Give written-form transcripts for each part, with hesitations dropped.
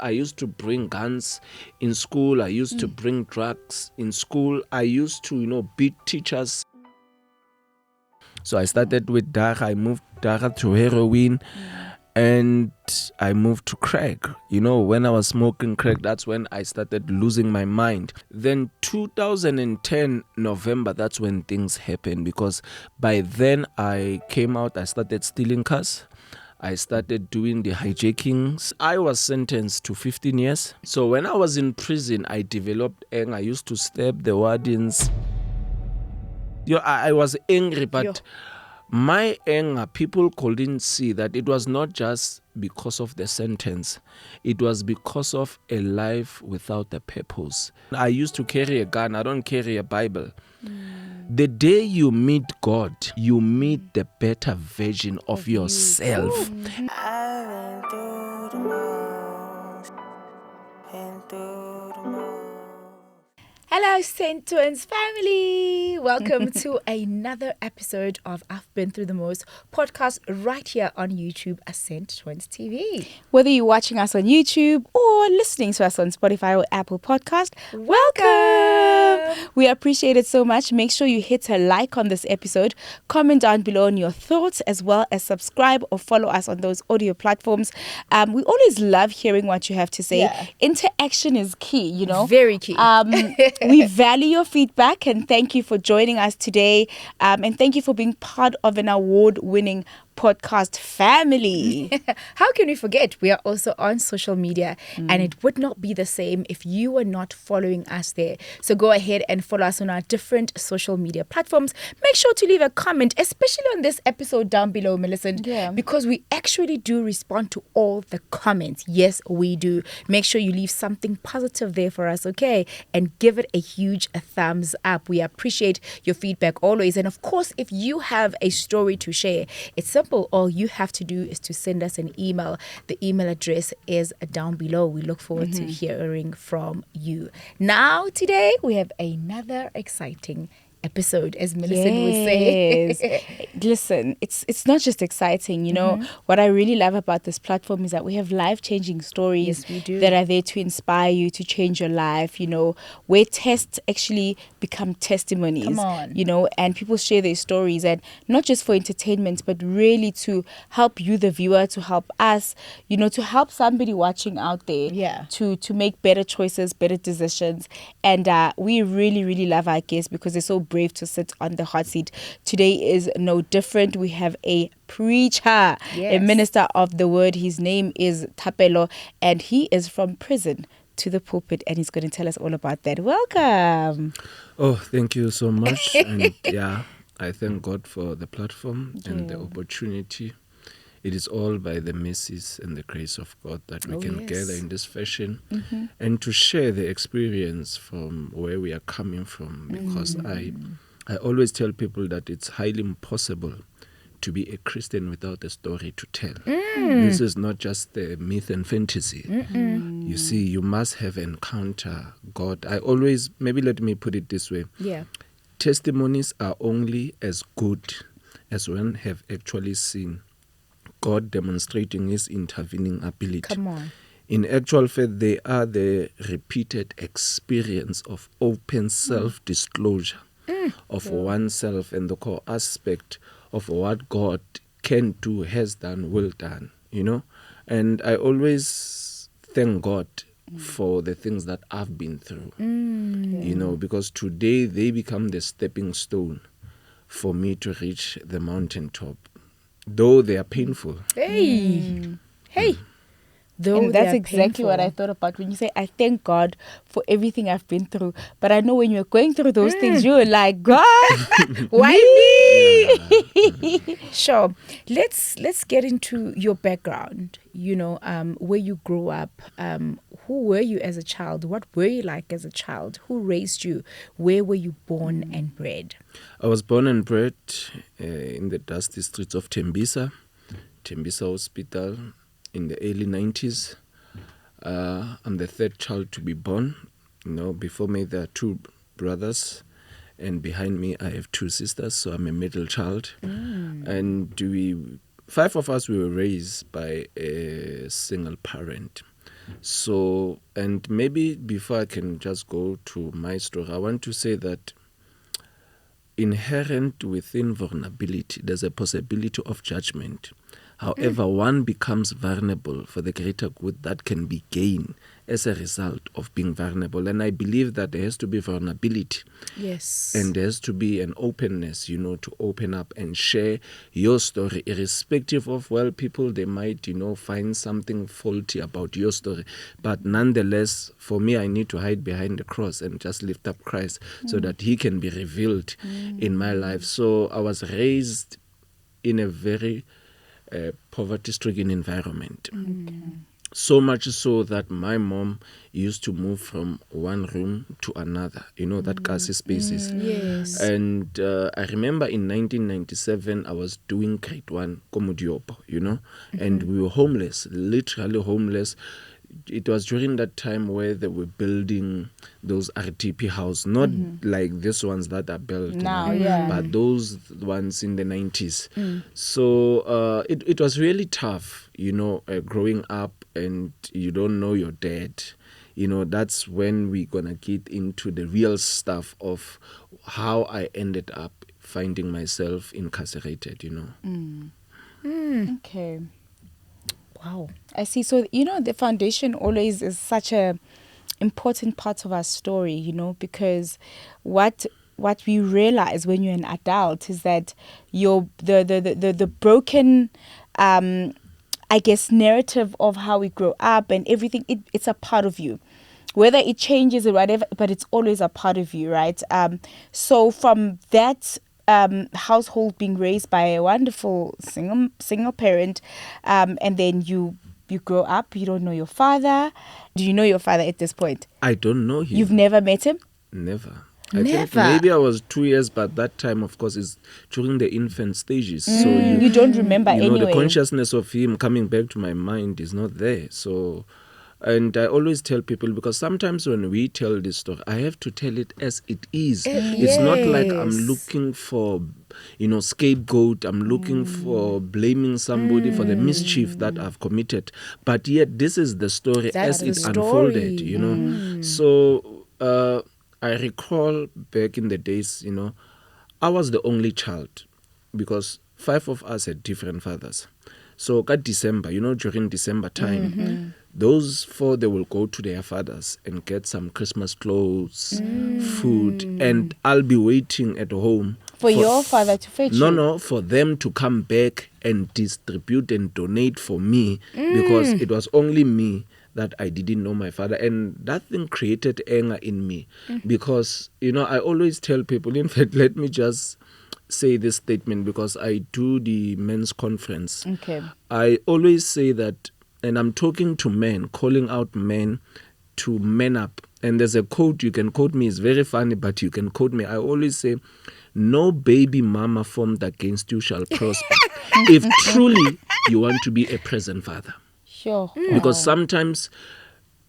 I used to bring guns in school. I used to bring drugs in school. I used to, beat teachers. So I started with Dara. I moved Dara to heroin. And I moved to crack. When I was smoking crack, that's when I started losing my mind. Then 2010 November, that's when things happened, because by then I came out, I started stealing cars. I started doing the hijackings. I was sentenced to 15 years. So when I was in prison, I developed anger. I used to stab the wardens. I was angry, but my anger, people couldn't see that it was not just because of the sentence. It was because of a life without a purpose. I used to carry a gun. I don't carry a Bible. The day you meet God, you meet the better version of yourself. Hello, Centtwinz family. Welcome to another episode of I've Been Through the Most podcast right here on YouTube at Centtwinz TV. Whether you're watching us on YouTube or listening to us on Spotify or Apple Podcast, welcome. We appreciate it so much. Make sure you hit a like on this episode, comment down below on your thoughts, as well as subscribe or follow us on those audio platforms. We always love hearing what you have to say. Yeah. Interaction is key, Very key. We value your feedback, and thank you for joining us today. And thank you for being part of an award-winning podcast family. How can we forget? We are also on social media, and it would not be the same if you were not following us there. So go ahead and follow us on our different social media platforms. Make sure to leave a comment, especially on this episode down below, Millicent, because we actually do respond to all the comments. Yes, we do. Make sure you leave something positive there for us, okay? And give it a huge thumbs up. We appreciate your feedback always. And of course, if you have a story to share, it's simple. All you have to do is to send us an email. The email address is down below. We look forward to hearing from you. Now, today, we have another exciting episode, as Millicent would say. Listen, it's not just exciting, What I really love about this platform is that we have life-changing stories. Yes, we do. That are there to inspire you, to change your life, where tests actually become testimonies. Come on. And people share their stories, and not just for entertainment, but really to help you, the viewer, to help us, to help somebody watching out there to make better choices, better decisions. And we really, really love our guests because they're so brave to sit on the hot seat. Today is no different. We have a preacher, a minister of the word. His name is Thapelo, and he is from prison to the pulpit, and he's going to tell us all about that. Welcome. Oh, thank you so much. And I thank God for the platform and the opportunity. It is all by the mercies and the grace of God that we can gather in this fashion and to share the experience from where we are coming from, because I always tell people that it's highly impossible to be a Christian without a story to tell. This is not just the myth and fantasy. You see, you must have encounter God. Maybe let me put it this way. Testimonies are only as good as one have actually seen God demonstrating his intervening ability. Come on. In actual fact, they are the repeated experience of open self-disclosure of oneself and the core aspect of what God can do, has done, will done, And I always thank God for the things that I've been through, because today they become the stepping stone for me to reach the mountaintop. Though they are painful. And that's exactly what I thought about when you say, I thank God for everything I've been through. But I know when you're going through those things, you're like, God, why me? Sure. Let's get into your background, where you grew up. Who were you as a child? What were you like as a child? Who raised you? Where were you born and bred? I was born and bred in the dusty streets of Tembisa Hospital in the early 90s. I'm the third child to be born. Before me there are two brothers, and behind me I have two sisters, so I'm a middle child. And five of us, we were raised by a single parent. So, and maybe before I can just go to my story, I want to say that inherent within vulnerability, there's a possibility of judgment. However, one becomes vulnerable for the greater good that can be gained as a result of being vulnerable. And I believe that there has to be vulnerability. Yes. And there has to be an openness, you know, to open up and share your story, irrespective of, well, people, they might, you know, find something faulty about your story. But nonetheless, for me, I need to hide behind the cross and just lift up Christ so that he can be revealed in my life. So I was raised in a very poverty-stricken environment. So much so that my mom used to move from one room to another, you know, that kasi spaces. Yes. And I remember in 1997, I was doing grade 1, Komodiopo, you know, and we were homeless, literally homeless. It was during that time where they were building those RTP houses, not like these ones that are built Now, but those ones in the 90s. So it was really tough, you know, growing up and you don't know your dad. You know, that's when we're going to get into the real stuff of how I ended up finding myself incarcerated, you know. Okay. Wow. I see. So, you know, the foundation always is such a important part of our story, you know, because what we realize when you're an adult is that the broken I guess narrative of how we grow up and everything, it's a part of you. Whether it changes or whatever, but it's always a part of you, right? So from that household being raised by a wonderful single parent, and then you grow up, you don't know your father. Do you know your father at this point? I don't know him. You've never met him? Never. I Never. think maybe I was 2 years, but that time, of course, is during the infant stages. So You don't remember you know, anyway. the consciousness of him coming back to my mind is not there. So, and I always tell people, because sometimes when we tell this story, I have to tell it as it is. It's not like I'm looking for, you know, scapegoat. I'm looking for blaming somebody for the mischief that I've committed. But yet, this is the story That's as the it story. unfolded, you know. So, I recall back in the days, you know, I was the only child because 5 of us had different fathers. So at December, you know, during December time, those 4, they will go to their fathers and get some Christmas clothes, food, and I'll be waiting at home. For your father to fetch you? No, for them to come back and distribute and donate for me because it was only me that I didn't know my father. And that thing created anger in me because, you know, I always tell people, in fact, let me just say this statement because I do the men's conference. Okay. I always say that, and I'm talking to men, calling out men to man up. And there's a quote, you can quote me, it's very funny, but you can quote me. I always say, no baby mama formed against you shall prosper if truly you want to be a present father. Sure. Because sometimes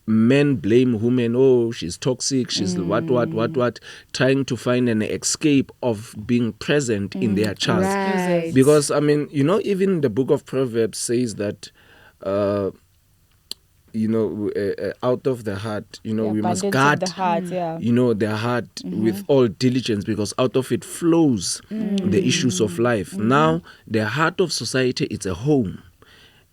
men blame women, oh, she's toxic, she's what, trying to find an escape of being present in their child. Right. Because, I mean, you know, even the book of Proverbs says that, you know, out of the heart, you know, we must guard, the heart, you know, their heart with all diligence because out of it flows the issues of life. Now, the heart of society, it's a home.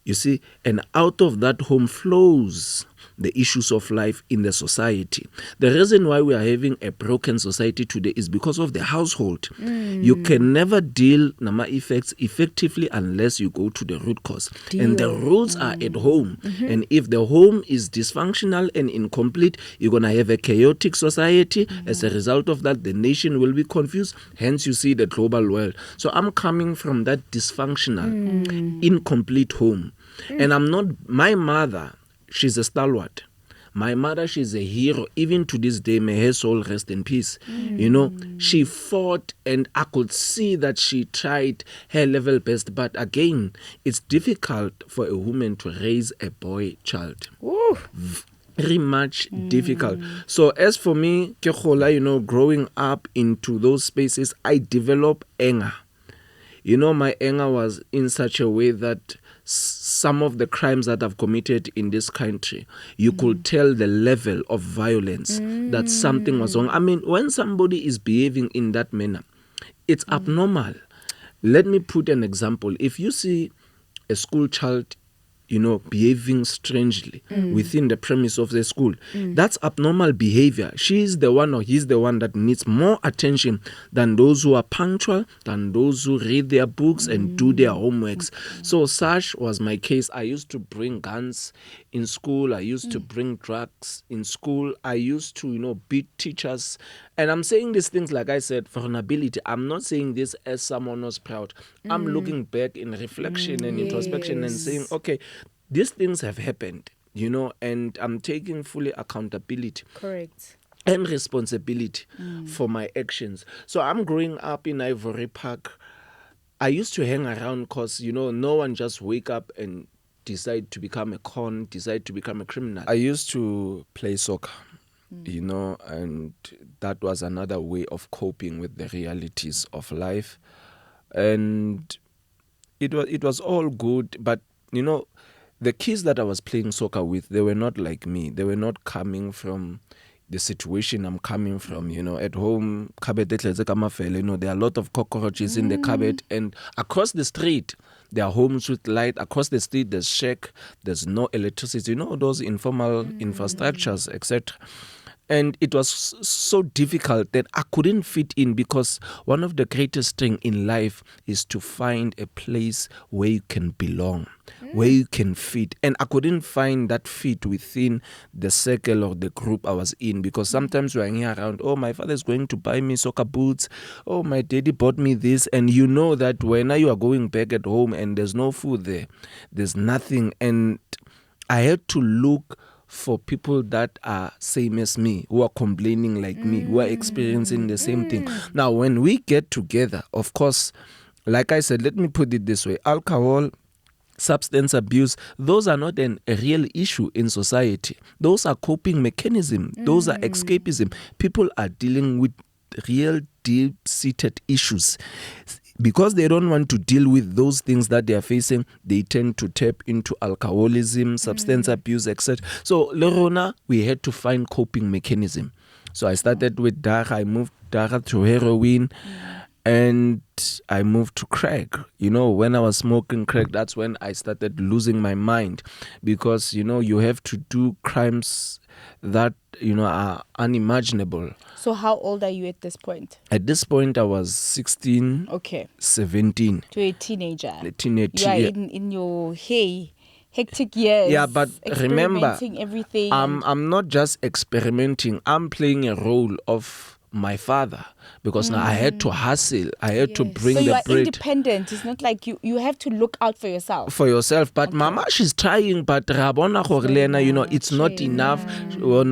You see, and out of that home flows the issues of life in the society. The reason why we are having a broken society today is because of the household. You can never deal Nama effects effectively unless you go to the root cause. And the roots are at home. And if the home is dysfunctional and incomplete, you're going to have a chaotic society. As a result of that, the nation will be confused. Hence, you see the global world. So I'm coming from that dysfunctional, incomplete home. And I'm not, my mother, she's a stalwart. My mother, she's a hero. Even to this day, may her soul rest in peace. You know, she fought and I could see that she tried her level best. But again, it's difficult for a woman to raise a boy child. Very much difficult. So as for me, you know, growing up into those spaces, I developed anger. You know, my anger was in such a way that some of the crimes that I've committed in this country, you could tell the level of violence that something was wrong. I mean, when somebody is behaving in that manner, it's abnormal. Let me put an example. If you see a school child, behaving strangely within the premise of the school, that's abnormal behavior. She's the one or he's the one that needs more attention than those who are punctual, than those who read their books and do their homeworks. So such was my case. I used to bring guns in school. I used to bring drugs in school. I used to, beat teachers. And I'm saying these things, like I said, vulnerability. I'm not saying this as someone who's proud. I'm looking back in reflection and introspection and saying, okay, these things have happened, and I'm taking fully accountability. Correct. And responsibility for my actions. So I'm growing up in Ivory Park. I used to hang around because, no one just wake up and decide to become a con, decide to become a criminal. I used to play soccer. And that was another way of coping with the realities of life. And it was all good, but the kids that I was playing soccer with, they were not like me. They were not coming from the situation I'm coming from. At home, there are a lot of cockroaches in the cupboard, and across the street there are homes with light. Across the street there's shack, there's no electricity, those informal infrastructures, etc. And it was so difficult that I couldn't fit in, because one of the greatest things in life is to find a place where you can belong, where you can fit. And I couldn't find that fit within the circle or the group I was in, because sometimes we're hanging around, oh, my father's going to buy me soccer boots, oh, my daddy bought me this. And you know that when you are going back at home and there's no food there, there's nothing. And I had to look for people that are same as me, who are complaining like me, who are experiencing the same thing. Now, when we get together, of course, like I said, let me put it this way, alcohol, substance abuse, those are not a real issue in society. Those are coping mechanisms. Those are escapism. People are dealing with real deep-seated issues. Because they don't want to deal with those things that they are facing, they tend to tap into alcoholism, substance abuse, etc. So, Lerona, we had to find coping mechanism. So I started with Dara. I moved Dara to heroin, and I moved to crack. When I was smoking crack, that's when I started losing my mind, because you have to do crimes that are unimaginable. So how old are you at this point? At this point, I was 16, 17. To a teenager. You are in your hectic years. Yeah, but remember, experimenting everything. I'm not just experimenting. I'm playing a role of my father, because now I had to hustle. I had to bring so the bread. So you are independent. It's not like you have to look out for yourself. But Mama, she's trying, but Rabona Horlena, it's not enough. Go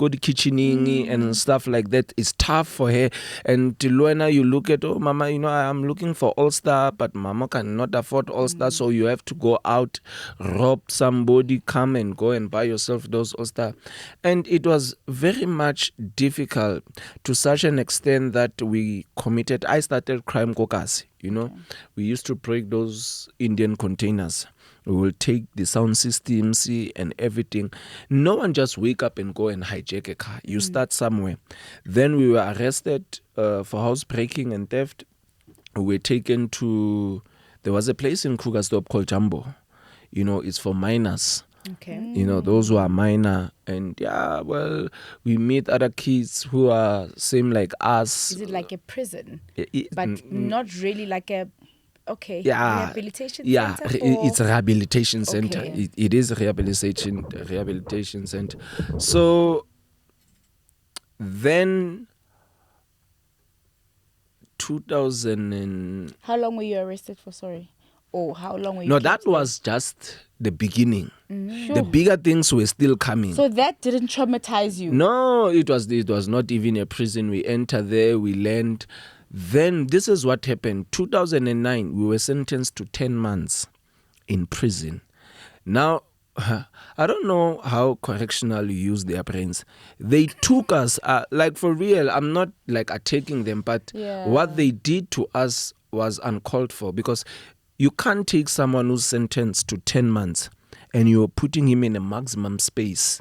to kitchening and stuff like that. It's tough for her. And Luena, you look at, oh, Mama, I'm looking for All-Star, but Mama cannot afford All-Star, so you have to go out, rob somebody, come and go and buy yourself those All-Star. And it was very much difficult, to such an extent that I started crime caucus. We used to break those Indian containers. We will take the sound systems and everything. No one just wake up and go and hijack a car. You start somewhere. Then we were arrested for housebreaking and theft. We were taken to, there was a place in Krugersdorp called Jumbo. It's for minors. Okay. Those who are minor, and we meet other kids who are same like us. Is it like a prison? But not really like a rehabilitation center? It's a rehabilitation center. It is a rehabilitation center. So then 2000 and... How long were you arrested for? Sorry. Oh, how long were you? No, that was just the beginning. The bigger things were still coming. So that didn't traumatize you? No, it was not even a prison. We enter there, we land. Then this is what happened. 2009, we were sentenced to 10 months in prison. Now, I don't know how correctional use their brains. They took us, like for real, I'm not like attacking them, but what they did to us was uncalled for, because you can't take someone who's sentenced to 10 months and you're putting him in a maximum space.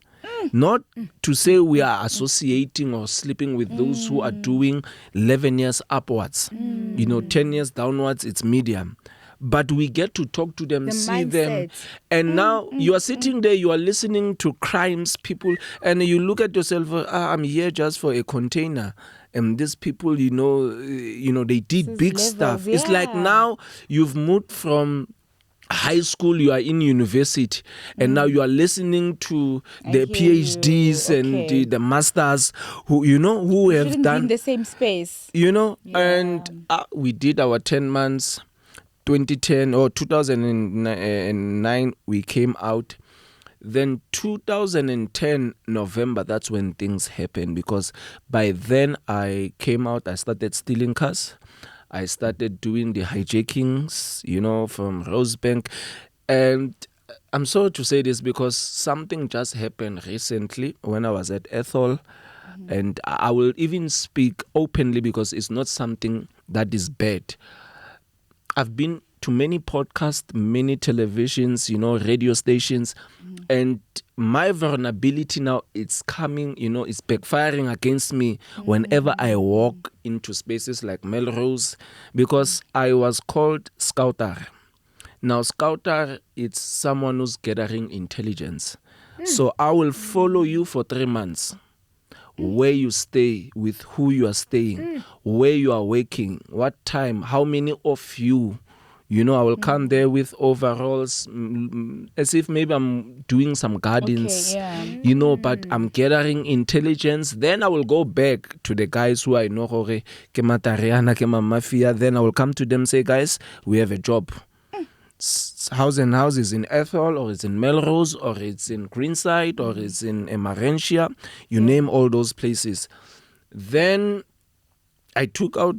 Not to say we are associating or sleeping with those who are doing 11 years upwards. 10 years downwards, it's medium. But we get to talk to them, see them. And now you are sitting there, you are listening to crimes, people, and you look at yourself, I'm here just for a container. And these people, they did big stuff. It's like now you've moved from high school, you are in university, and now you are listening to the PhDs and the masters who have done in the same space. And we did our 10 months. 2010 or 2009 we came out. Then 2010 November, that's when things happened, because by then I came out, I started stealing cars. I started doing the hijackings, from Rosebank. And I'm sorry to say this because something just happened recently when I was at Ethel. And I will even speak openly because it's not something that is bad. I've been to many podcasts, many televisions, radio stations, and my vulnerability now, it's coming, it's backfiring against me whenever I walk into spaces like Melrose, because I was called Scouter. Now, Scouter, it's someone who's gathering intelligence. So I will follow you for 3 months. Where you stay, with who you are staying, where you are working, what time, how many of you, I will come there with overalls, as if maybe I'm doing some gardens, but I'm gathering intelligence. Then I will go back to the guys who I know, mafia. Then I will come to them, say, guys, we have a job. House is in Ethel, or it's in Melrose, or it's in Greenside, or it's in Emarentia. You name all those places. Then I took out,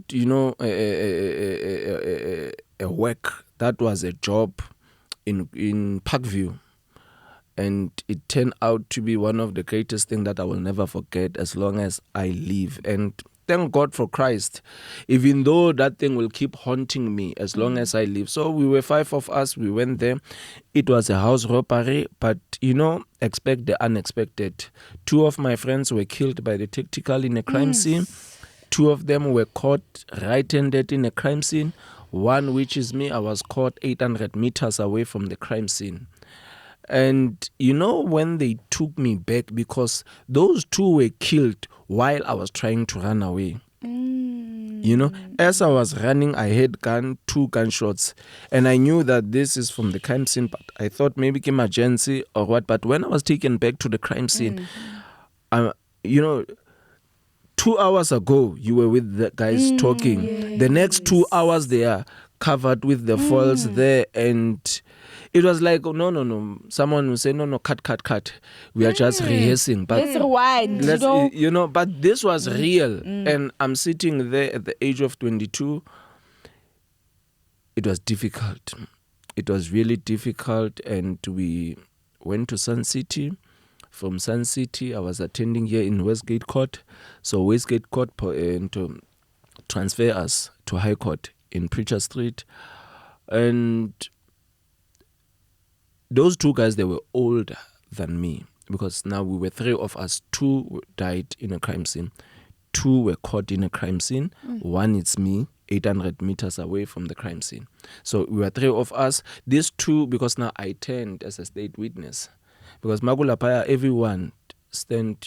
a work that was a job in Parkview. And it turned out to be one of the greatest things that I will never forget as long as I live. And thank God for Christ, even though that thing will keep haunting me as long as I live. So we were 5 of us. We went there. It was a house robbery, but, expect the unexpected. 2 of my friends were killed by the tactical in a crime scene. 2 of them were caught right-handed in a crime scene. 1, which is me, I was caught 800 meters away from the crime scene. And when they took me back, because those 2 were killed while I was trying to run away. As I was running, I heard 2 gunshots, and I knew that this is from the crime scene, but I thought maybe emergency or what. But when I was taken back to the crime scene, 2 hours ago, you were with the guys talking. Yes. The next 2 hours, they are covered with the foils there. And it was like, no. Someone will say, no, cut. We are just rehearsing. But let's rewind. But this was real. And I'm sitting there at the age of 22. It was difficult. It was really difficult. And we went to Sun City. From Sun City, I was attending here in Westgate Court. So Westgate Court to transfer us to High Court in Preacher Street. And those 2 guys, they were older than me, because now we were 3 of us. 2 died in a crime scene. 2 were caught in a crime scene. 1, it's me, 800 meters away from the crime scene. So we were 3 of us. These 2, because now I turned as a state witness. Because Magulapaya, everyone stand,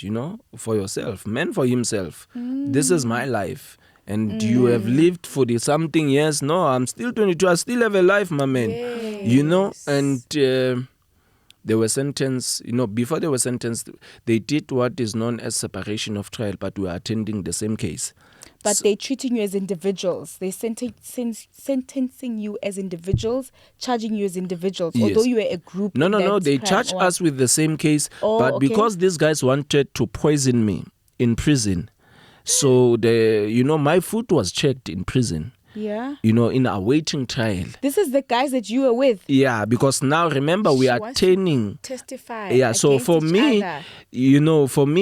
for yourself, man for himself. This is my life. And you have lived for the something years. No, I'm still 22. I still have a life, my man. Yes. And they were sentenced, before they were sentenced, they did what is known as separation of trial, but we are attending the same case. But they're treating you as individuals. They're sentencing you as individuals, charging you as individuals, yes. Although you were a group. No. They charged us with the same case. But because these guys wanted to poison me in prison, so my food was checked in prison. Yeah. In a waiting trial. This is the guys that you were with. Yeah, because now remember we are turning. Testify. Yeah, so for me,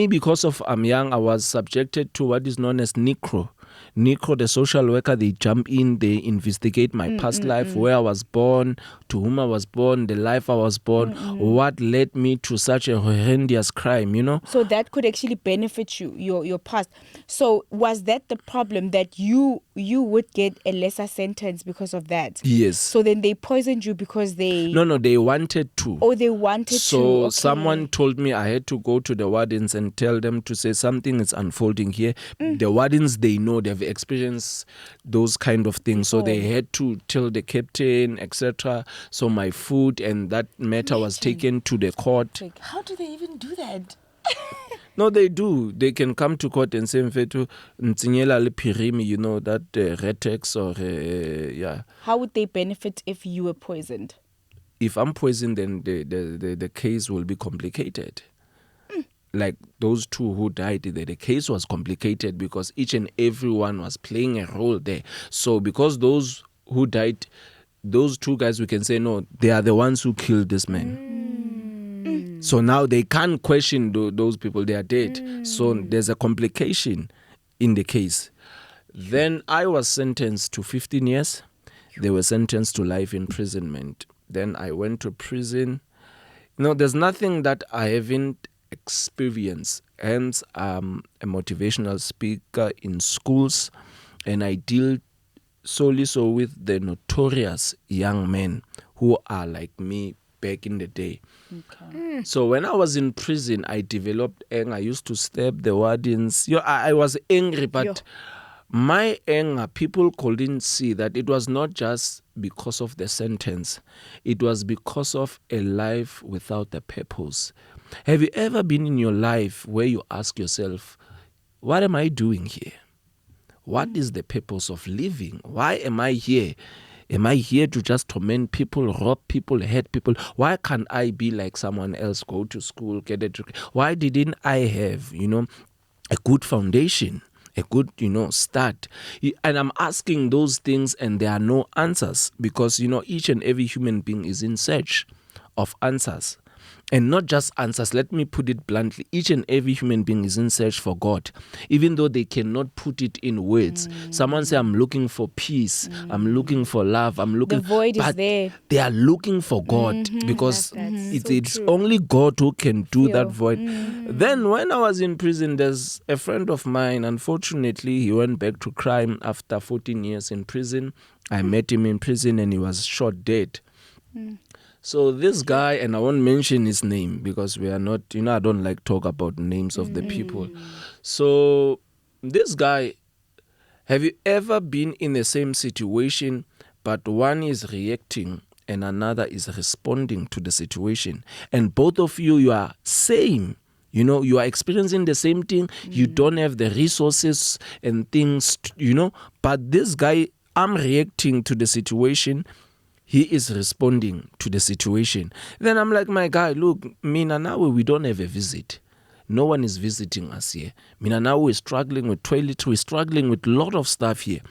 because of I'm young, I was subjected to what is known as necro. Nico, the social worker, they jump in, they investigate my past life, where I was born, to whom I was born, the life I was born, what led me to such a horrendous crime, you know. So that could actually benefit you, your past. So was that the problem, that you would get a lesser sentence because of that? Yes. So then they poisoned you because they... No, they wanted to. Oh, they wanted to. So Okay. someone told me I had to go to the wardens and tell them to say something is unfolding here. The wardens, they know, they've experienced those kind of things. So they had to tell the captain, etc. So my food and that matter was taken to the court. Like, how do they even do that? No, they do. They can come to court and say, "Mfethu, ntsinyela le phirimi," you know, that Retex or yeah. How would they benefit if you were poisoned? If I'm poisoned, then the case will be complicated. Like those two who died, the case was complicated because each and everyone was playing a role there. So because those who died, those two guys, we can say, no, they are the ones who killed this man. So now they can't question those people, they are dead. So there's a complication in the case. Then I was sentenced to 15 years. They were sentenced to life imprisonment. Then I went to prison. No, there's nothing that I haven't experienced. Hence, I'm a motivational speaker in schools, and I deal solely so with the notorious young men who are like me back in the day. Okay. So when I was in prison, I developed anger. I used to stab the wardens. I was angry, but my anger, people couldn't see that it was not just because of the sentence. It was because of a life without a purpose. Have you ever been in your life where you ask yourself, what am I doing here? What is the purpose of living? Why am I here? Am I here to just torment people, rob people, hurt people? Why can't I be like someone else, go to school, get a degree? Why didn't I have, a good foundation, a good, start? And I'm asking those things and there are no answers because, each and every human being is in search of answers. And not just answers, let me put it bluntly. Each and every human being is in search for God, even though they cannot put it in words. Someone say, I'm looking for peace, I'm looking for love, I'm looking... The void is there. They are looking for God because it's only God who can do that void. Then when I was in prison, there's a friend of mine, unfortunately, he went back to crime after 14 years in prison. I met him in prison and he was shot dead. So this guy, and I won't mention his name because we are not, I don't like talk about names of the people. So this guy, have you ever been in the same situation, but one is reacting and another is responding to the situation? And both of you are same. You are experiencing the same thing. You don't have the resources and things, but this guy, I'm reacting to the situation. He is responding to the situation. Then I'm like, my guy, look, Mina now we don't have a visit. No one is visiting us here. Mina now we're struggling with toilet, we're struggling with a lot of stuff here.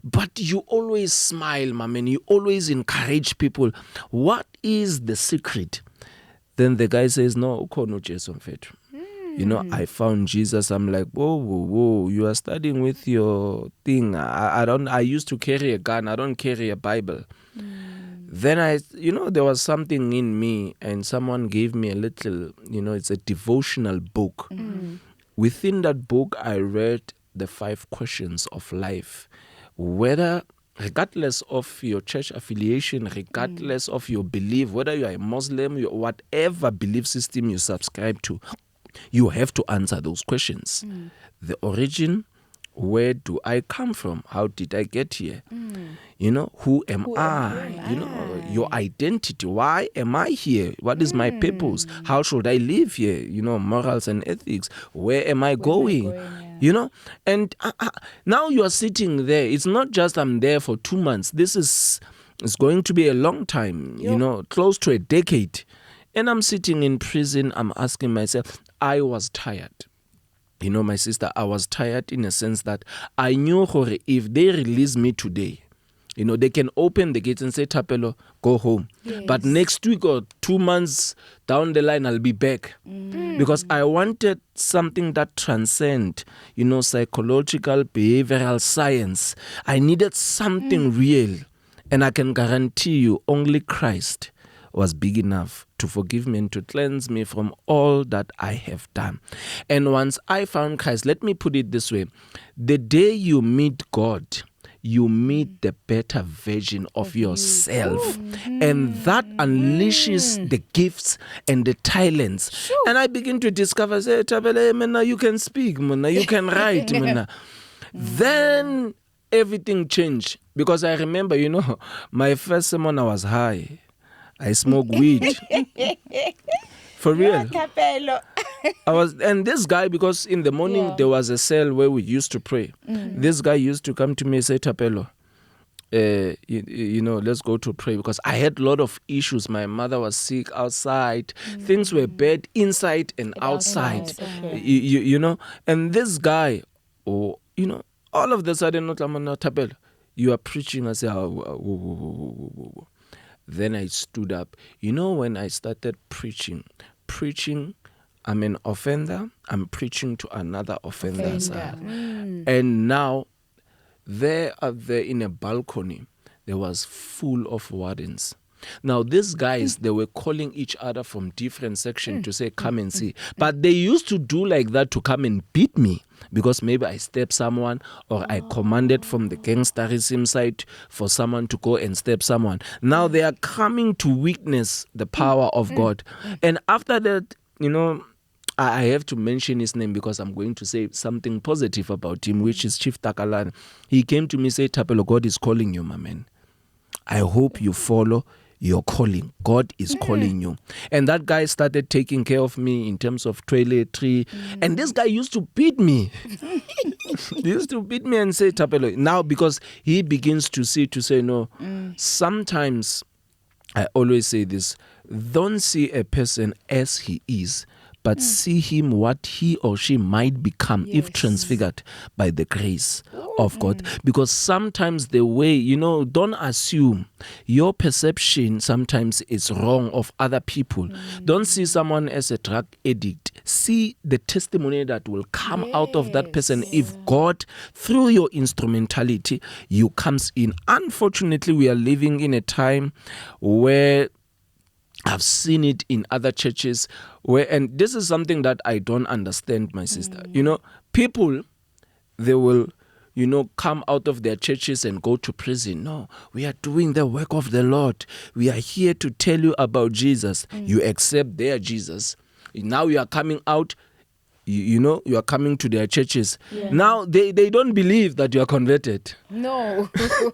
But you always smile, my man. You always encourage people. What is the secret? Then the guy says, no, ukhona uJesu mfethu. I found Jesus. I'm like, whoa, you are studying with your thing. I used to carry a gun. I don't carry a Bible. Then there was something in me and someone gave me a little, it's a devotional book. Within that book, I read the 5 questions of life. Whether, regardless of your church affiliation, regardless of your belief, whether you are a Muslim, whatever belief system you subscribe to, you have to answer those questions. The origin, where do I come from? How did I get here? Who am I? Your identity. Why am I here? What is my purpose? How should I live here? Morals and ethics. Where am I going? And now you are sitting there. It's not just I'm there for 2 months. It's going to be a long time, close to a decade. And I'm sitting in prison. I'm asking myself, I was tired. My sister, I was tired in a sense that I knew if they release me today, You know, they can open the gates and say, Thapelo, go home. Yes. But next week or 2 months down the line, I'll be back. Because I wanted something that transcend, you know, psychological, behavioral science. I needed something real. And I can guarantee you, only Christ was big enough to forgive me and to cleanse me from all that I have done. And once I found Christ, let me put it this way. The day you meet God, you meet the better version of yourself. And that unleashes the gifts and the talents. Sure. And I begin to discover, say, Thapelo M, you can speak, you can write. Then everything changed. Because I remember, you know, my first sermon I was high. I smoked weed. For real. Thapelo. And this guy, because in the morning there was a cell where we used to pray. This guy used to come to me and say, Thapelo, you know, let's go to pray, because I had a lot of issues. My mother was sick outside. Things were bad inside and outside. Okay. You know, and this guy, you know, all of the sudden, Thapelo, you are preaching. I say, whoa. Then I stood up. You know, when I started preaching, I'm an offender. I'm preaching to another offender. And now, there in a balcony, there was full of wardens. Now, these guys, they were calling each other from different sections to say, come and see. But they used to do like that to come and beat me, because maybe I stepped someone, or I commanded from the gangsterism side for someone to go and step someone. Now they are coming to witness the power of God. And after that, you know, I have to mention his name because I'm going to say something positive about him, which is Chief Takalani. He came to me and said, Thapelo, God is calling you, my man. I hope you follow your calling. God is calling you. And that guy started taking care of me in terms of toiletry. And this guy used to beat me. He used to beat me and say, Thapelo. Now, because he begins to say, no, sometimes I always say this, don't see a person as he is, but see him what he or she might become if transfigured by the grace of God. Because sometimes the way, you know, don't assume your perception sometimes is wrong of other people. Don't see someone as a drug addict. See the testimony that will come out of that person if God, through your instrumentality, you comes in. Unfortunately, we are living in a time where I've seen it in other churches and this is something that I don't understand, my sister. You know, people, they will, you know, come out of their churches and go to prison. No, we are doing the work of the Lord. We are here to tell you about Jesus. You accept their Jesus. Now you are coming out, you know, you are coming to their churches. Now they don't believe that you are converted. No.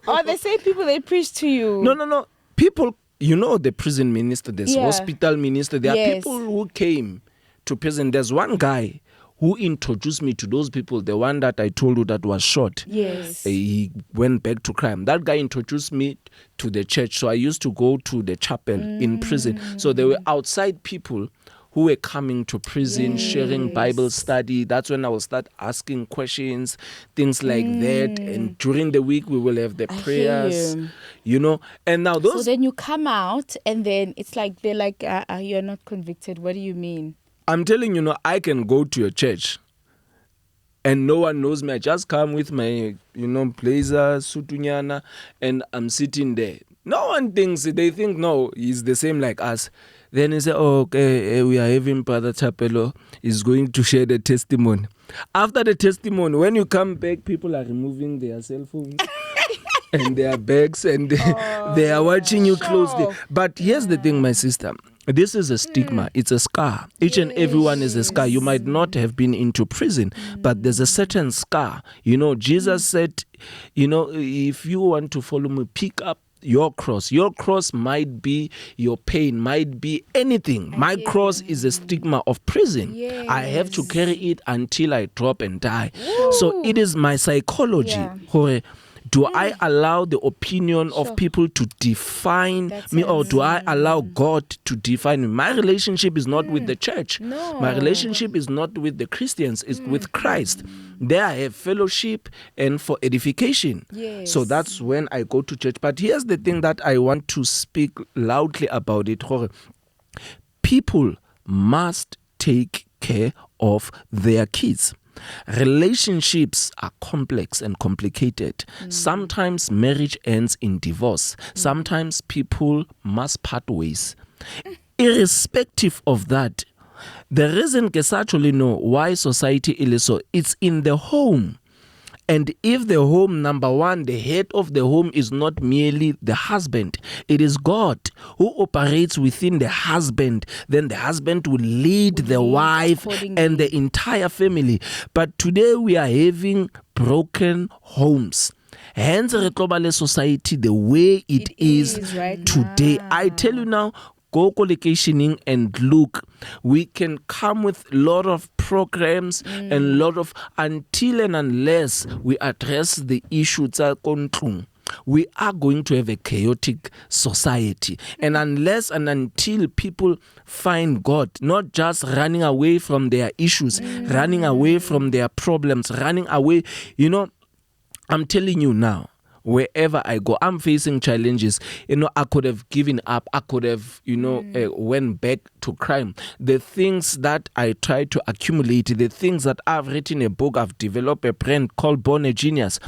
Or the same people they preach to you. No. People, you know, the prison minister, there's hospital minister. There are people who came to prison. There's one guy who introduced me to those people, the one that I told you that was shot. Yes. He went back to crime. That guy introduced me to the church. So I used to go to the chapel in prison. So there were outside people who were coming to prison, sharing Bible study. That's when I will start asking questions, things like that. And during the week, we will have the prayers, you know. And now those... So then you come out and then it's like, they're like, you're not convicted. What do you mean? I'm telling you, I can go to a church and no one knows me. I just come with my, you know, blazer, sutunyana, and I'm sitting there. No one thinks, they think, no, he's the same like us. Then he said, okay, we are having Brother Thapelo is going to share the testimony. After the testimony, when you come back, people are removing their cell phones and their bags and they are watching you closely. But here's the thing, my sister. This is a stigma. It's a scar. Each and everyone is a scar. You might not have been into prison, but there's a certain scar. You know, Jesus said, you know, if you want to follow me, pick up your cross. Your cross might be your pain, might be anything. My cross is a stigma of prison. I have to carry it until I drop and die. So it is my psychology. Do I allow the opinion of people to define me, or do I allow God to define me? My relationship is not with the church. No. My relationship is not with the Christians. It's with Christ. There I have fellowship and for edification. Yes. So that's when I go to church. But here's the thing that I want to speak loudly about it. People must take care of their kids. Relationships are complex and complicated. Sometimes marriage ends in divorce. Sometimes people must part ways. Irrespective of that, the reason ke sa actually know why society is so, it's in the home. And if the home, number one, the head of the home is not merely the husband, it is God who operates within the husband, then the husband will lead the wife and the entire family. But today we are having broken homes. Hence, the society, the way it is right today. now. I tell you now, go locationing and look. We can come with a lot of programs and a lot of, until and unless we address the issue we are going to have a chaotic society. And unless and until people find God, not just running away from their issues, running away from their problems, running away, I'm telling you now, wherever I go, I'm facing challenges. I could have given up. I could have, went back to crime. The things that I tried to accumulate, the things that I've written a book, I've developed a brand called Born a Genius.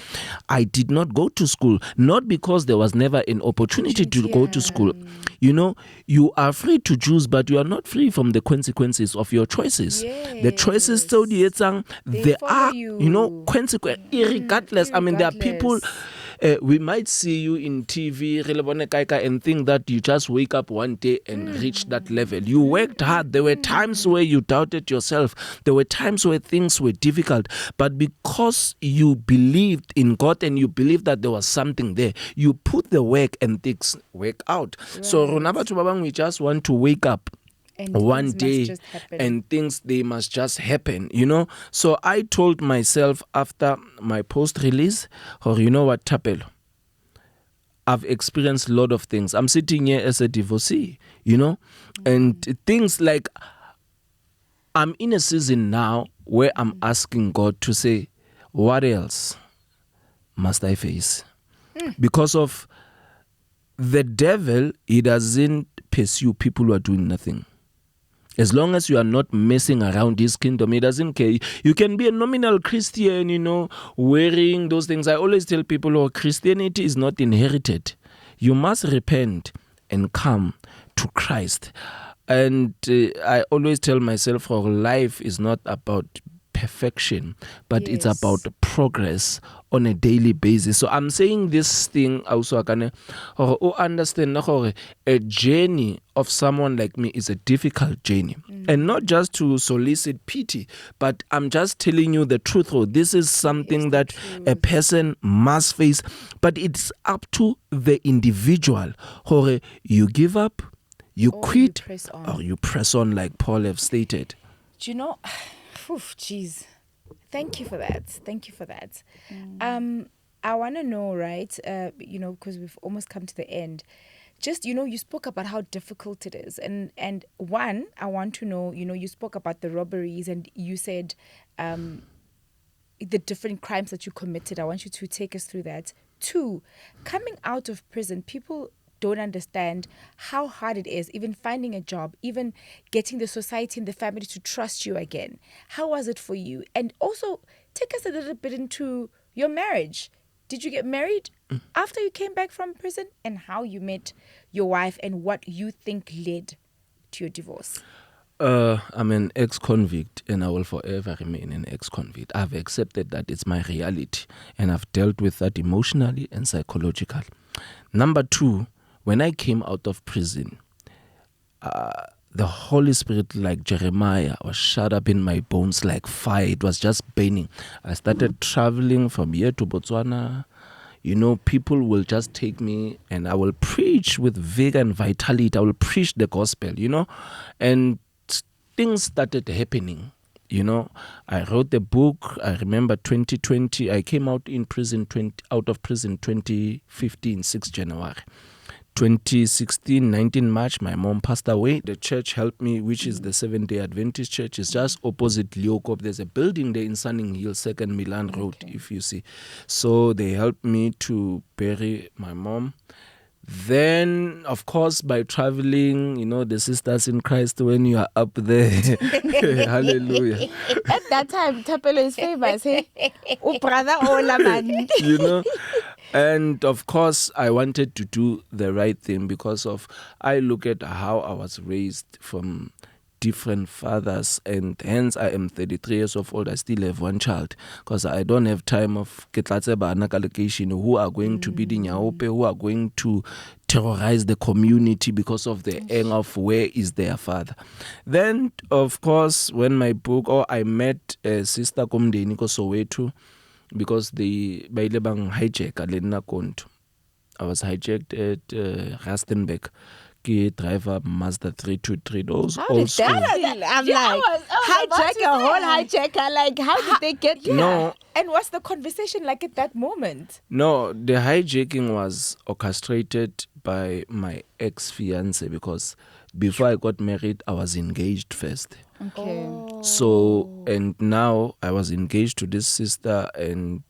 I did not go to school, not because there was never an opportunity to go to school. You are free to choose, but you are not free from the consequences of your choices. Yes. The choices still there are, consequences, irregardless. I mean, there are people. We might see you in TV and think that you just wake up one day and reach that level. You worked hard. There were times where you doubted yourself. There were times where things were difficult. But because you believed in God and you believed that there was something there, you put the work and things work out. Right. So we just want to wake up and one day and things, they must just happen, So I told myself after my post-release, what, Thapelo, I've experienced a lot of things. I'm sitting here as a divorcee, and things like, I'm in a season now where I'm asking God to say, what else must I face? Because of the devil, he doesn't pursue people who are doing nothing. As long as you are not messing around his kingdom, he doesn't care. You can be a nominal Christian, wearing those things. I always tell people, Christianity is not inherited. You must repent and come to Christ. And I always tell myself, life is not about perfection, but it's about progress on a daily basis. So I'm saying this thing also, understand a journey of someone like me is a difficult journey. And not just to solicit pity, but I'm just telling you the truth. This is something that a person must face, but it's up to the individual. You give up, you quit, or you press on, like Paul have stated. Do you know? Jeez. Thank you for that. I want to know, right, because we've almost come to the end. Just, you spoke about how difficult it is. And one, I want to know, you spoke about the robberies and you said the different crimes that you committed. I want you to take us through that. Two, coming out of prison, people don't understand how hard it is, even finding a job, even getting the society and the family to trust you again. How was it for you? And also, take us a little bit into your marriage. Did you get married after you came back from prison? And how you met your wife and what you think led to your divorce? I'm an ex-convict and I will forever remain an ex-convict. I've accepted that it's my reality and I've dealt with that emotionally and psychologically. Number two, when I came out of prison, the Holy Spirit, like Jeremiah, was shut up in my bones like fire. It was just burning. I started traveling from here to Botswana. People will just take me and I will preach with vigor and vitality. I will preach the gospel, and things started happening. You know, I wrote the book. I remember 2020. I came out of prison 2015, 6 January. 2016, 19 March, my mom passed away. The church helped me, which is the Seventh-day Adventist Church. It's just opposite Leokop. There's a building there in Sunning Hill, 2nd Milan Road, if you see. So they helped me to bury my mom. Then, of course, by traveling, you know, the sisters in Christ, when you are up there, hallelujah. At that time, Thapelo is famous, hey? Oh, brother, oh, man. You know, and of course, I wanted to do the right thing because I look at how I was raised from different fathers, and hence I am 33 years old. I still have one child because I don't have time of allocation who are going to be the nyaope, who are going to terrorize the community because of the anger of where is their father. Then, of course, when my book, I met a sister Komdeni ko Soweto because the bailebang hijack alena konto. I was hijacked at Rustenburg. Driver Mazda 323. Those how old did school. I'm like, hijack a whole hijacker. Like, how did they get there? No. And what's the conversation like at that moment? No, the hijacking was orchestrated by my ex-fiance because before I got married, I was engaged first. Okay. So, and now I was engaged to this sister, and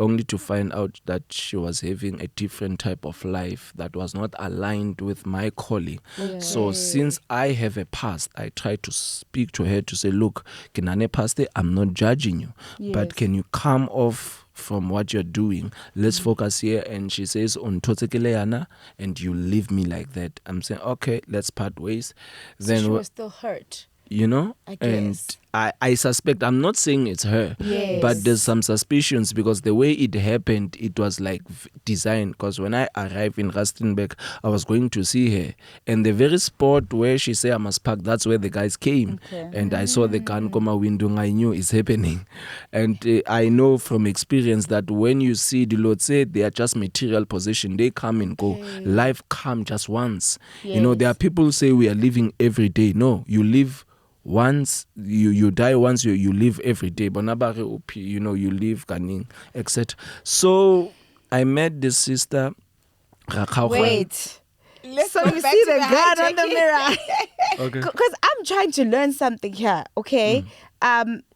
only to find out that she was having a different type of life that was not aligned with my calling. Okay. So since I have a past, I try to speak to her to say, look, Kinane Paste, I'm not judging you, but can you come off from what you're doing? Let's focus here. And she says, on Totekeleana, and you leave me like that. I'm saying, okay, let's part ways. So then she was still hurt. You know, I guess. And I suspect, I'm not saying it's her, but there's some suspicions because the way it happened, it was like designed. Because when I arrived in Rustenburg, I was going to see her, and the very spot where she said I must park, that's where the guys came. And I saw the gun come out window. I knew it's happening, and I know from experience that when you see the Lord say they are just material possession, they come and go. Life come just once. You know, there are people say we are living every day. No, you live once, you die once, you live every day. You know, you live, etc. So I met this sister. Wait. So you see the gun on the mirror. Okay. Because I'm trying to learn something here, okay?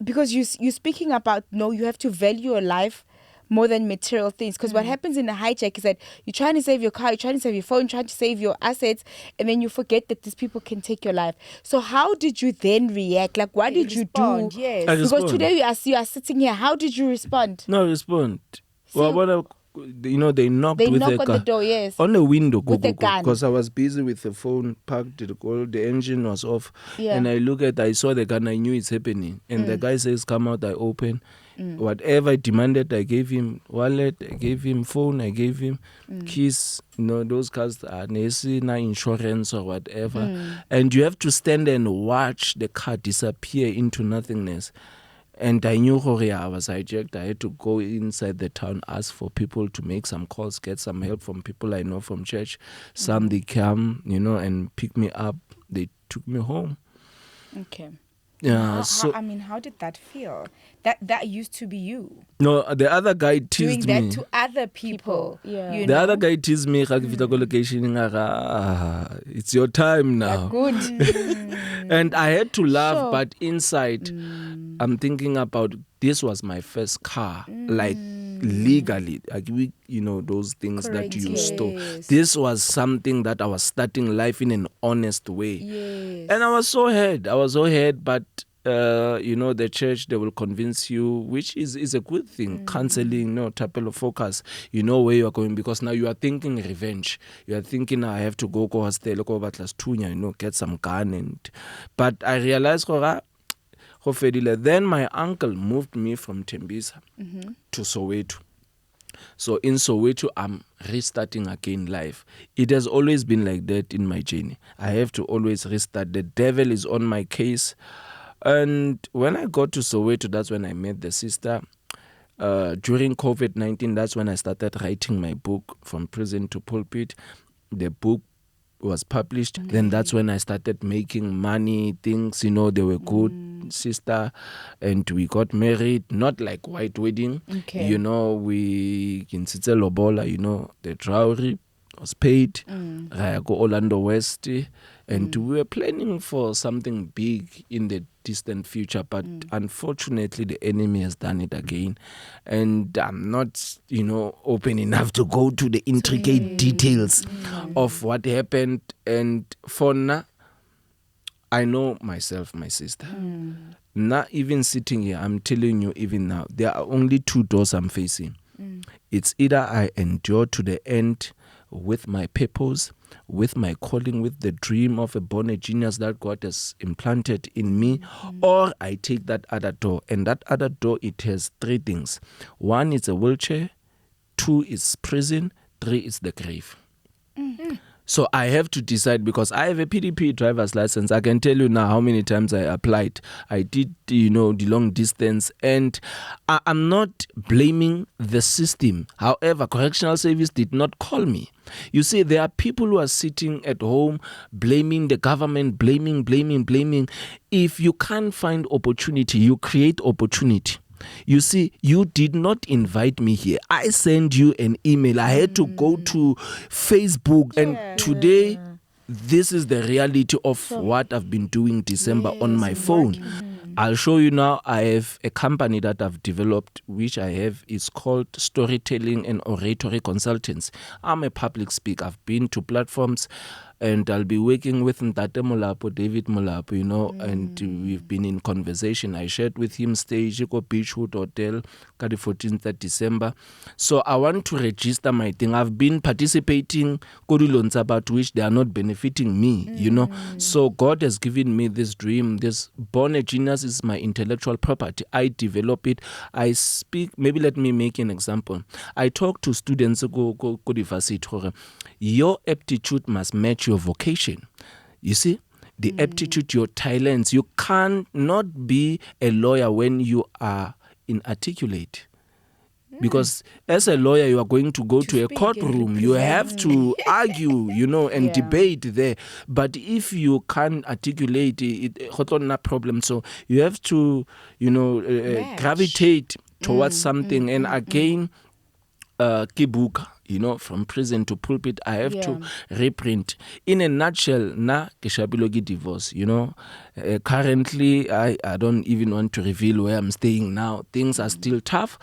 Because you're speaking about, no, you have to value your life more than material things. Because what happens in a hijack is that you're trying to save your car, you're trying to save your phone, trying to save your assets, and then you forget that these people can take your life. So how did you then react? Like, what did you do? Yes. Because today you are sitting here. How did you respond? No, respond. Well, you know, they knocked They with knock a on the door, yes. on a window, With the gun. because I was busy with the phone, parked the engine was off, Yeah. and I saw the gun, I knew it's happening, and the guy says, come out, I open. Whatever I demanded, I gave him wallet, I gave him phone, I gave him keys. You know, those cars are no insurance or whatever. And you have to stand and watch the car disappear into nothingness. And I knew I was hijacked. I had to go inside the town, ask for people to make some calls, get some help from people I know from church. Some they come, you know, and pick me up. They took me home. Okay. Yeah. How did that feel? That used to be you. No, the other guy Doing teased that me. to other people. Yeah. You The know? other guy teased me, it's your time now. Good. And I had to laugh, Sure. but inside, I'm thinking about this was my first car, like legally, like you know, those things Correct, that you yes. stole. This was something that I was starting life in an honest way. Yes. And I was so hurt. But you know, the church, they will convince you, which is a good thing. Counseling, no, Thapelo focus. You know where you are going, because now you are thinking revenge. You are thinking, I have to go hostel, go batlas tunya, you know, get some gun. But I realized, then my uncle moved me from Tembisa to Soweto. So in Soweto, I'm restarting again life. It has always been like that in my journey. I have to always restart. The devil is on my case. And when I got to Soweto, that's when I met the sister. During COVID-19, that's when I started writing my book, From Prison to Pulpit. The book was published, then that's when I started making money. Things, they were good, sister, and we got married. Not like white wedding. Okay. We in Lobola, the dowry was paid. I go Orlando West, and we were planning for something big in the distant future, but unfortunately the enemy has done it again, and I'm not open enough to go to the intricate details of what happened. And for now, I know myself, my sister. Not even sitting here, I'm telling you, even now, there are only two doors I'm facing. It's either I endure to the end with my purpose, with my calling, with the dream of a born genius that God has implanted in me, or I take that other door. And that other door, it has three things. One is a wheelchair, two is prison, three is the grave. So I have to decide, because I have a PDP driver's license. I can tell you now how many times I applied. I did, the long distance, and I'm not blaming the system. However, correctional service did not call me. You see, there are people who are sitting at home blaming the government, blaming. If you can't find opportunity, you create opportunity. You see, you did not invite me here. I sent you an email. I had to go to Facebook, and today, this is the reality of what I've been doing December on my phone. I'll show you now. I have a company that I've developed, which I have is called Storytelling and Oratory Consultants. I'm a public speaker. I've been to platforms, and I'll be working with Thapelo, David Molapo, and we've been in conversation. I shared with him stage, Go Beachwood Hotel, the 14th of December. So I want to register my thing. I've been participating, about which they are not benefiting me, So God has given me this dream. This born a genius is my intellectual property. I develop it. I speak. Maybe let me make an example. I talk to students, go university. Your aptitude must match your vocation. You see, the aptitude, your talents. You cannot be a lawyer when you are inarticulate. Because as a lawyer, you are going to go to a courtroom. You have to argue, and debate there. But if you can't articulate it, no problem. So you have to, gravitate towards something. And again, Kibuka, from prison to pulpit, I have to reprint. In a nutshell, na keshabilogi divorce, currently, I don't even want to reveal where I'm staying now. Things are still tough.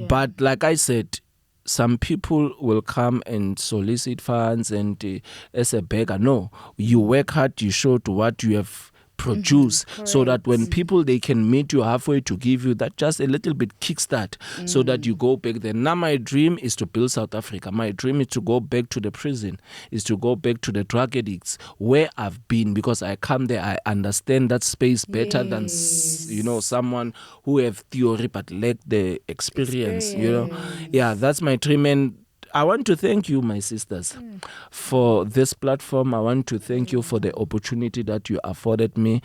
But like I said, some people will come and solicit funds and as a beggar. No, you work hard, you show to what you have produce, so that when people, they can meet you halfway to give you that just a little bit kickstart, so that you go back there. Now my dream is to build South Africa. My dream is to go back to the prison, is to go back to the drug addicts where I've been, because I come there, I understand that space better than someone who have theory but lack the experience. That's my dream. And I want to thank you, my sisters, for this platform. I want to thank you for the opportunity that you afforded me.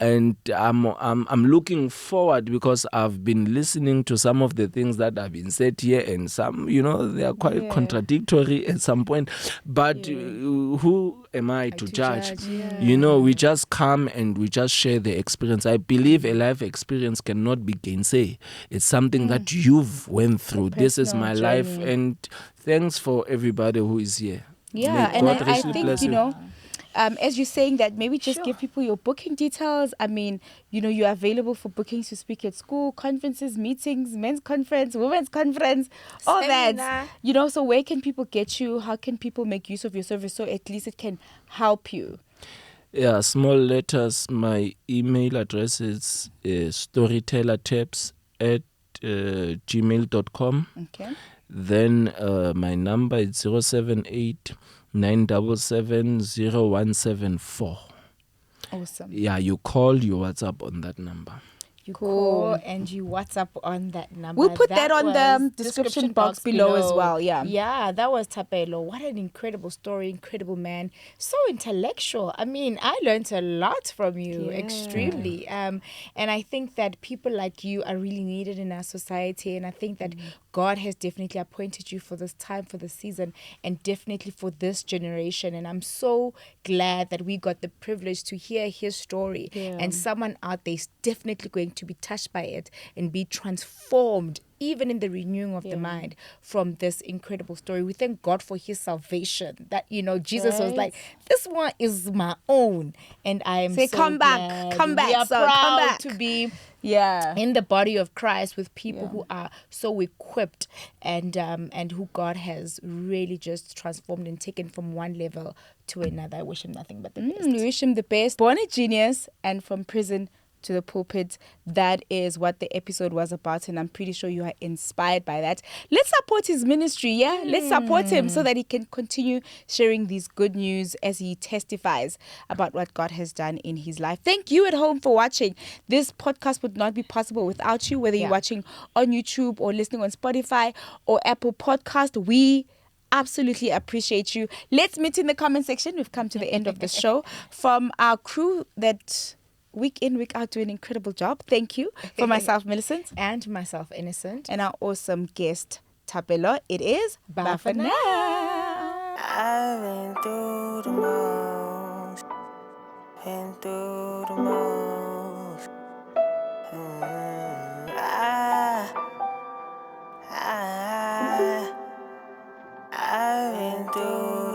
And I'm looking forward, because I've been listening to some of the things that have been said here, and some, they are quite contradictory at some point. But who am I to judge? We just come and we just share the experience. I believe a life experience cannot be gainsaid. It's something that you've went through. This is my life, and thanks for everybody who is here. And I think, as you're saying that, maybe just give people your booking details. I mean, you're available for bookings to speak at school, conferences, meetings, men's conference, women's conference, all that. So where can people get you? How can people make use of your service so at least it can help you? Yeah, small letters. My email address is storytellertips@gmail.com. Okay. Then my number is 078-977-0174. Awesome. Yeah, you call, you WhatsApp on that number. You call and you WhatsApp on that number. We'll put that on the description box below as well. Yeah, that was Thapelo. What an incredible story, incredible man. So intellectual. I mean, I learned a lot from you, extremely. And I think that people like you are really needed in our society. And I think that God has definitely appointed you for this time, for this season, and definitely for this generation. And I'm so glad that we got the privilege to hear his story. And someone out there is definitely going to be touched by it and be transformed, even in the renewing of the mind, from this incredible story. We thank God for his salvation, that, you know, Jesus was like, this one is my own, and I am so come glad. back, come back, we are son, proud come back. to be Yeah. in the body of Christ with people who are so equipped and who God has really just transformed and taken from one level to another. I wish him nothing but the best. We wish him the best. Born a genius and from prison to the pulpit. That is what the episode was about, and I'm pretty sure you are inspired by that. Let's support his ministry, yeah? Let's support him so that he can continue sharing these good news as he testifies about what God has done in his life. Thank you at home for watching. This podcast would not be possible without you, whether you're watching on YouTube or listening on Spotify or Apple Podcast. We absolutely appreciate you. Let's meet in the comment section. We've come to the end of the show. From our crew that week in, week out do an incredible job. Thank you. For myself, Millicent. And myself, Innocent. And our awesome guest, Thapelo. It is bye for now. I've been through the most. Been through the most. I've been through